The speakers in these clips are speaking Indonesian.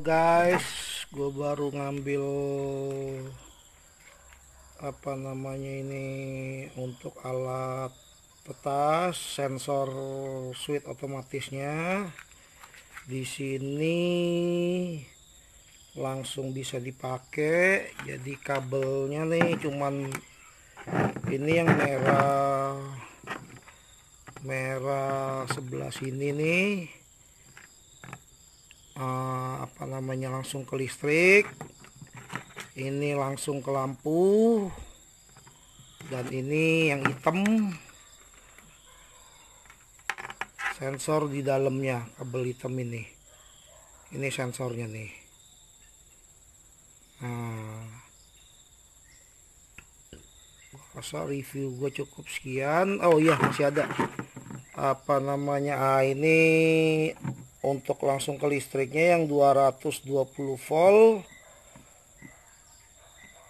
Guys, gue baru ngambil ini untuk alat petas sensor switch otomatisnya. Di sini langsung bisa dipakai. Jadi kabelnya nih cuman ini yang merah sebelah sini nih. Langsung ke listrik, ini langsung ke lampu, dan ini yang hitam sensor di dalamnya. Kabel hitam ini sensornya nih. Rasa review gue cukup sekian. Oh iya, masih ada ini untuk langsung ke listriknya yang 220 volt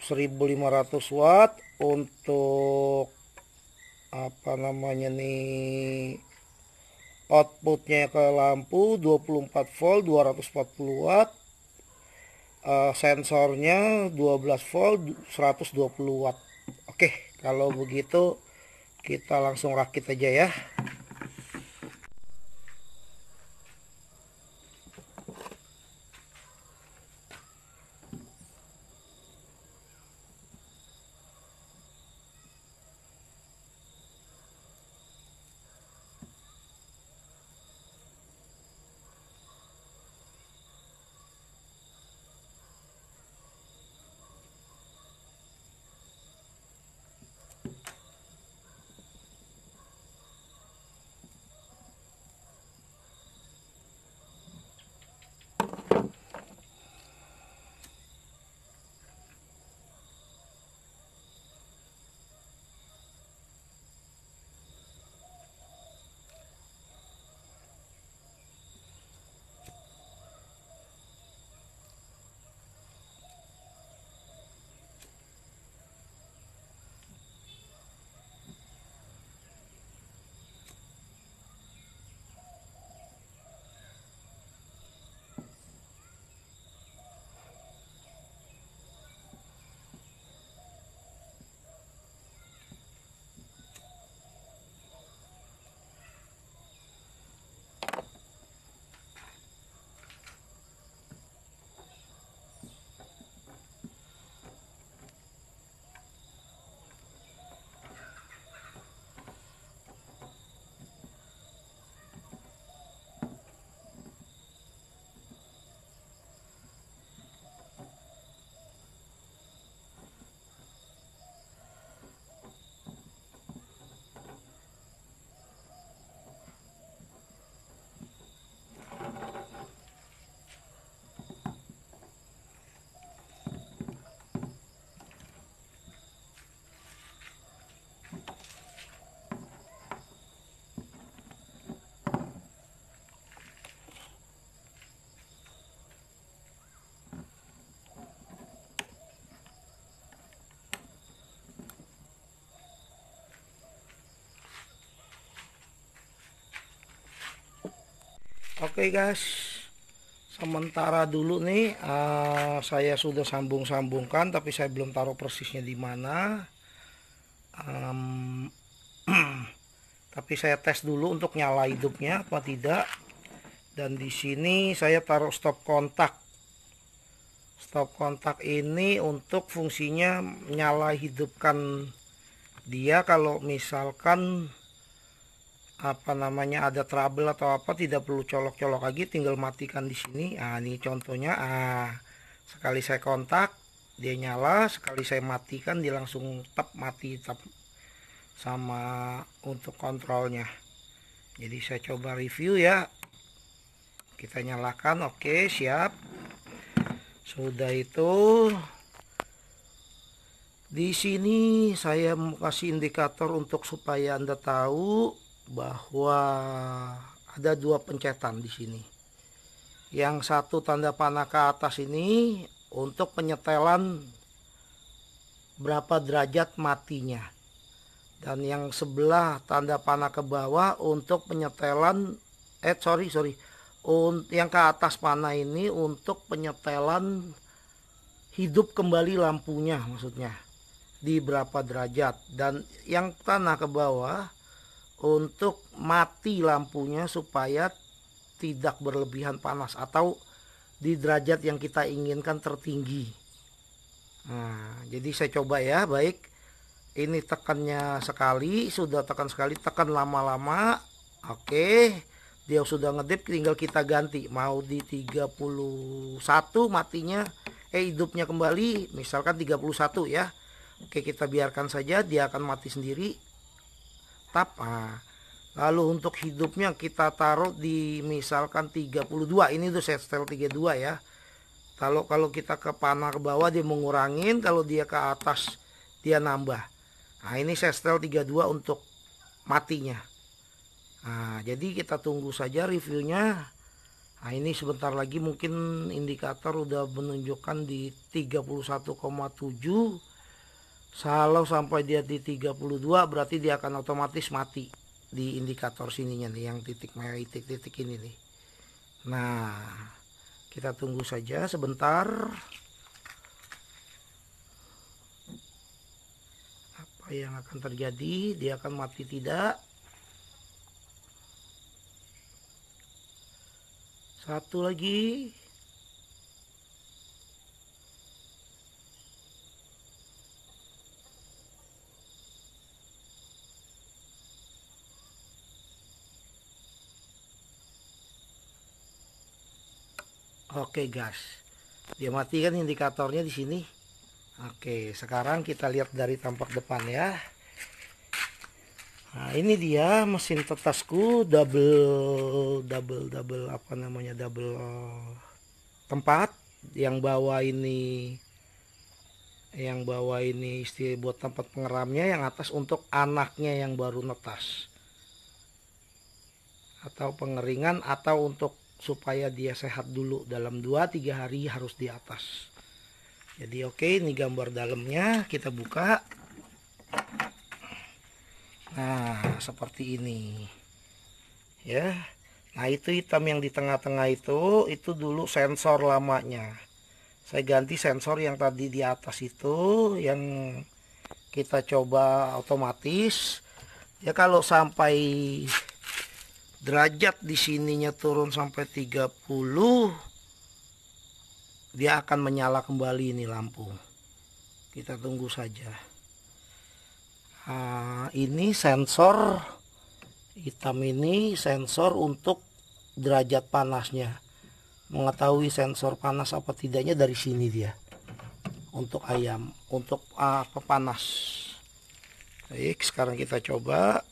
1500 watt. Untuk outputnya ke lampu 24 volt 240 watt. Sensornya 12 volt 120 watt. Oke, kalau begitu kita langsung rakit aja ya. Oke guys, sementara dulu nih saya sudah sambungkan, tapi saya belum taruh persisnya di mana. Tapi saya tes dulu untuk nyala hidupnya apa tidak. Dan di sini saya taruh stop kontak. Stop kontak ini untuk fungsinya nyala hidupkan dia kalau misalkan ada trouble atau apa, tidak perlu colok-colok lagi, tinggal matikan di sini. Ini contohnya. Sekali saya kontak dia nyala, sekali saya matikan dia langsung mati sama untuk kontrolnya. Jadi saya coba review ya. Kita nyalakan. Oke, siap. Sudah itu di sini saya mau kasih indikator untuk supaya Anda tahu bahwa ada dua pencetan di sini. Yang satu tanda panah ke atas ini untuk penyetelan berapa derajat matinya, dan yang sebelah tanda panah ke bawah untuk penyetelan yang ke atas panah ini untuk penyetelan hidup kembali lampunya, maksudnya di berapa derajat, dan yang tanah ke bawah untuk mati lampunya supaya tidak berlebihan panas atau di derajat yang kita inginkan tertinggi. Nah, jadi saya coba ya, baik. Ini tekannya sekali, sudah tekan sekali, tekan lama-lama. Oke, dia sudah ngedip, tinggal kita ganti. Mau di 31 matinya, hidupnya kembali, misalkan 31 ya. Oke, kita biarkan saja, dia akan mati sendiri. Tap. Nah, lalu untuk hidupnya kita taruh di misalkan 32. Ini tuh saya setel 32 ya. Kalau kita ke panah ke bawah dia mengurangin, kalau dia ke atas dia nambah. Nah, ini saya setel 32 untuk matinya. Nah, jadi kita tunggu saja reviewnya. Nah, ini sebentar lagi mungkin indikator udah menunjukkan di 31,7. Kalau sampai dia di 32 berarti dia akan otomatis mati di indikator sininya nih, yang titik merah, titik ini nih. Nah, kita tunggu saja sebentar. Apa yang akan terjadi? Dia akan mati tidak? Satu lagi. Oke gas, dia mati kan indikatornya di sini. Oke, sekarang kita lihat dari tampak depan ya. Nah, ini dia mesin tetasku double apa namanya, double tempat. Yang bawah ini istilah buat tempat pengeramnya, yang atas untuk anaknya yang baru netas atau pengeringan, atau untuk supaya dia sehat dulu dalam 2-3 hari harus di atas. Jadi oke, ini gambar dalamnya, kita buka. Nah, seperti ini ya. Nah, itu hitam yang di tengah-tengah itu dulu sensor lamanya. Saya ganti sensor yang tadi di atas itu, yang kita coba otomatis ya. Kalau sampai derajat di sininya turun sampai 30, dia akan menyala kembali ini lampu. Kita tunggu saja. Nah, ini sensor hitam, ini sensor untuk derajat panasnya. Mengetahui sensor panas apa tidaknya dari sini dia. Untuk ayam, untuk apa panas. Baik, sekarang kita coba.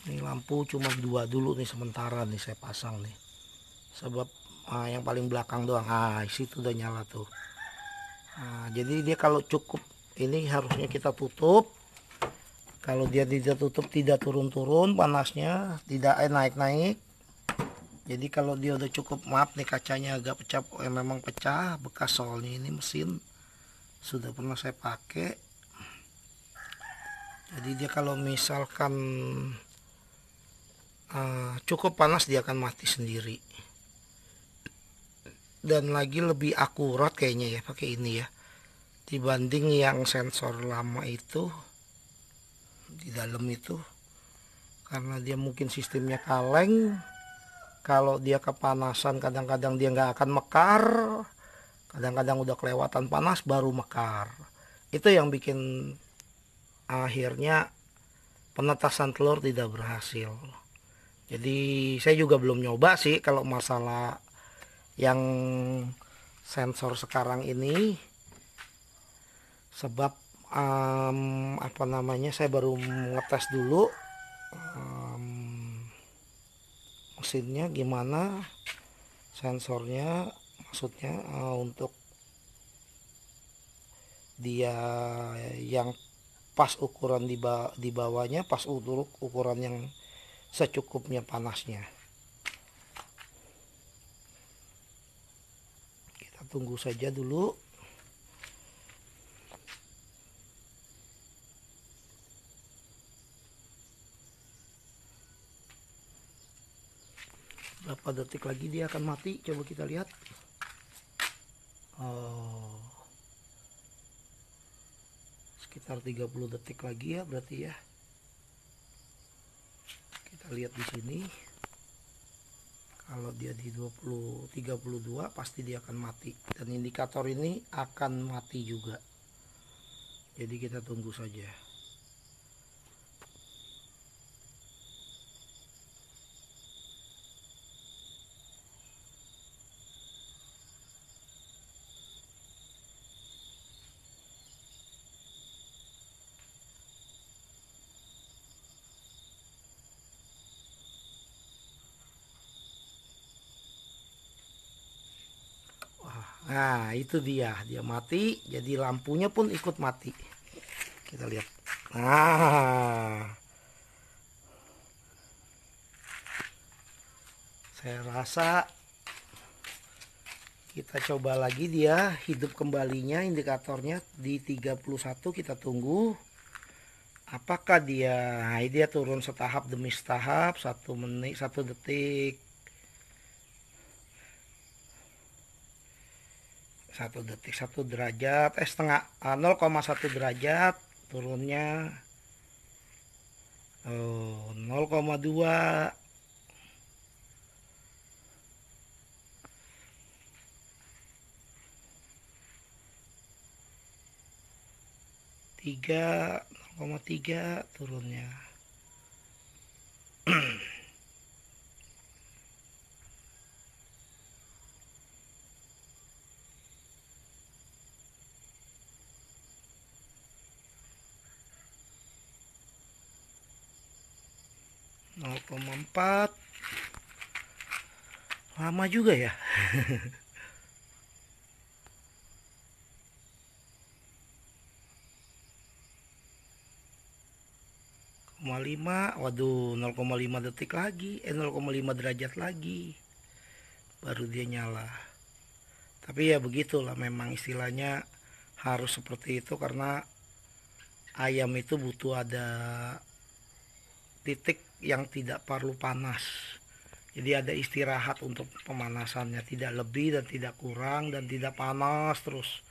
Ini lampu cuma 2 dulu nih sementara nih saya pasang nih. Sebab yang paling belakang doang. Situ udah nyala tuh. Jadi dia kalau cukup ini harusnya kita tutup. Kalau dia tidak tutup, tidak turun-turun panasnya, tidak naik-naik. Jadi kalau dia udah cukup, maaf nih kacanya agak pecah, memang pecah bekas, soalnya ini mesin sudah pernah saya pakai. Jadi dia kalau misalkan cukup panas dia akan mati sendiri. Dan lagi lebih akurat kayaknya ya pakai ini ya, dibanding yang sensor lama itu di dalam itu, karena dia mungkin sistemnya kaleng. Kalau dia kepanasan kadang-kadang dia nggak akan mekar, kadang-kadang udah kelewatan panas baru mekar. Itu yang bikin akhirnya penetasan telur tidak berhasil. Jadi saya juga belum nyoba sih kalau masalah yang sensor sekarang ini, sebab apa namanya, saya baru ngetes dulu mesinnya gimana, sensornya maksudnya untuk dia yang pas ukuran di bawahnya, pas ukuran yang secukupnya panasnya. Kita tunggu saja dulu. Berapa detik lagi dia akan mati, coba kita lihat. Oh, sekitar 30 detik lagi ya berarti ya. Kita lihat di sini. Kalau dia di 32 pasti dia akan mati, dan indikator ini akan mati juga. Jadi kita tunggu saja. Nah, itu dia mati, jadi lampunya pun ikut mati. Kita lihat. Nah, saya rasa kita coba lagi dia hidup kembalinya, indikatornya di 31. Kita tunggu apakah dia turun setahap demi setahap, 1 menit 1 detik, 1 detik 1 derajat, setengah 0,1 derajat turunnya. 0,2, 3, 0,3 turunnya. 0,4. Lama juga ya. 0,5. Waduh, 0,5 detik lagi, 0,5 derajat lagi baru dia nyala. Tapi ya begitulah, memang istilahnya harus seperti itu karena ayam itu butuh ada titik yang tidak perlu panas. Jadi ada istirahat untuk pemanasannya, tidak lebih dan tidak kurang, dan tidak panas terus.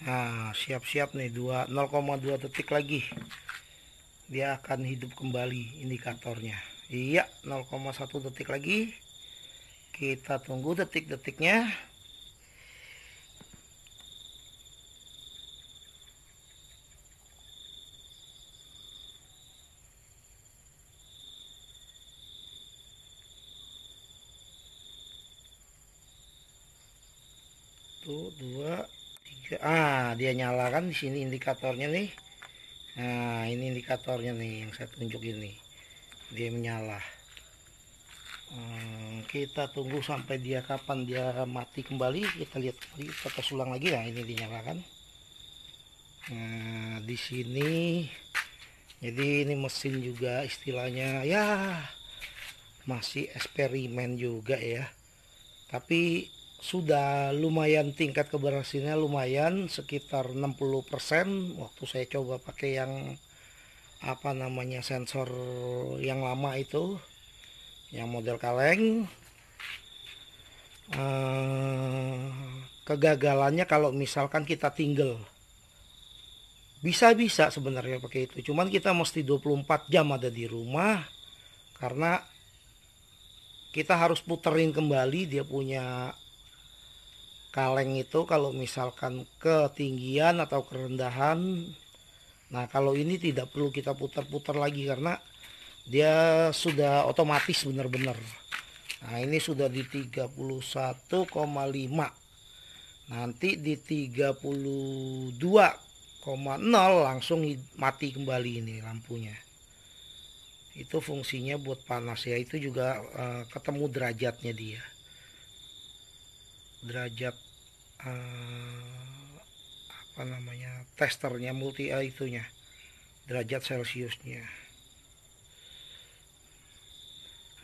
Nah, siap-siap nih, 0,2 detik lagi dia akan hidup kembali indikatornya. Iya, 0,1 detik lagi. Kita tunggu detik-detiknya. Tuh, 2, 3. Dia nyala kan di sini indikatornya nih. Nah, ini indikatornya nih yang saya tunjuk ini. Dia menyala. Kita tunggu sampai dia kapan dia mati kembali. Kita lihat lagi, kita tes ulang lagi. Nah, ini dinyalakan. Nah, di sini jadi ini mesin juga istilahnya ya masih eksperimen juga ya. Tapi sudah lumayan, tingkat keberhasilannya lumayan, sekitar 60% waktu saya coba pakai yang apa namanya sensor yang lama itu, yang model kaleng. Kegagalannya kalau misalkan kita tinggal Bisa-bisa sebenarnya pakai itu. Cuman kita mesti 24 jam ada di rumah karena kita harus puterin kembali dia punya kaleng itu kalau misalkan ketinggian atau kerendahan. Nah, kalau ini tidak perlu kita putar-putar lagi karena dia sudah otomatis benar-benar. Nah, ini sudah di 31,5. Nanti di 32,0 langsung mati kembali ini lampunya. Itu fungsinya buat panas ya. Itu juga ketemu derajatnya dia. Derajat apa namanya? Testernya multi itunya. Derajat Celciusnya.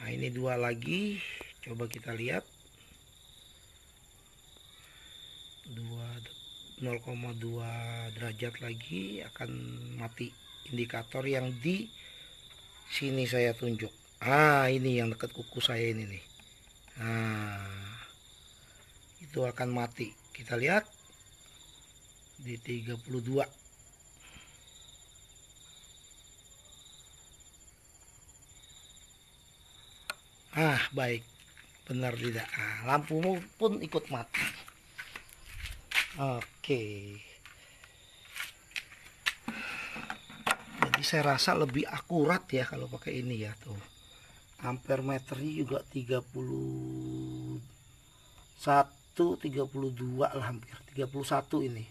Nah, ini dua lagi. Coba kita lihat. 0,2 derajat lagi akan mati indikator yang di sini saya tunjuk. Ini yang dekat kuku saya ini nih. Itu akan mati. Kita lihat di 32. Baik. Benar tidak? Lampumu pun ikut mati. Oke. Jadi saya rasa lebih akurat ya kalau pakai ini ya tuh. Ampere meternya juga 32 lah, hampir 31 ini.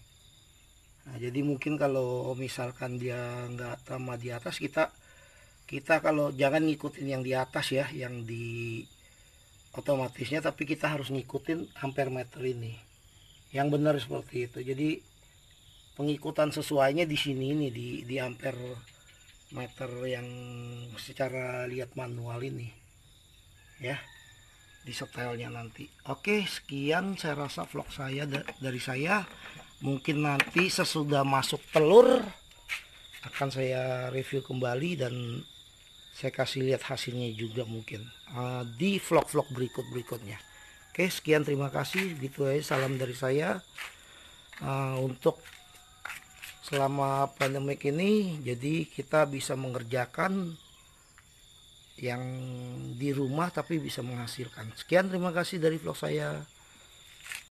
Nah, jadi mungkin kalau misalkan dia nggak tambah di atas, kita kalau jangan ngikutin yang di atas ya, yang di otomatisnya, tapi kita harus ngikutin ampere meter ini. Yang benar seperti itu. Jadi pengikutan sesuainya di sini ini di ampere meter yang secara lihat manual ini ya, di setelnya nanti. Oke, sekian saya rasa vlog saya dari saya. Mungkin nanti sesudah masuk telur akan saya review kembali dan saya kasih lihat hasilnya juga mungkin di vlog-vlog berikutnya. Oke, sekian, terima kasih. Gitu aja, salam dari saya untuk selama pandemik ini. Jadi kita bisa mengerjakan yang di rumah tapi bisa menghasilkan. Sekian, terima kasih dari vlog saya.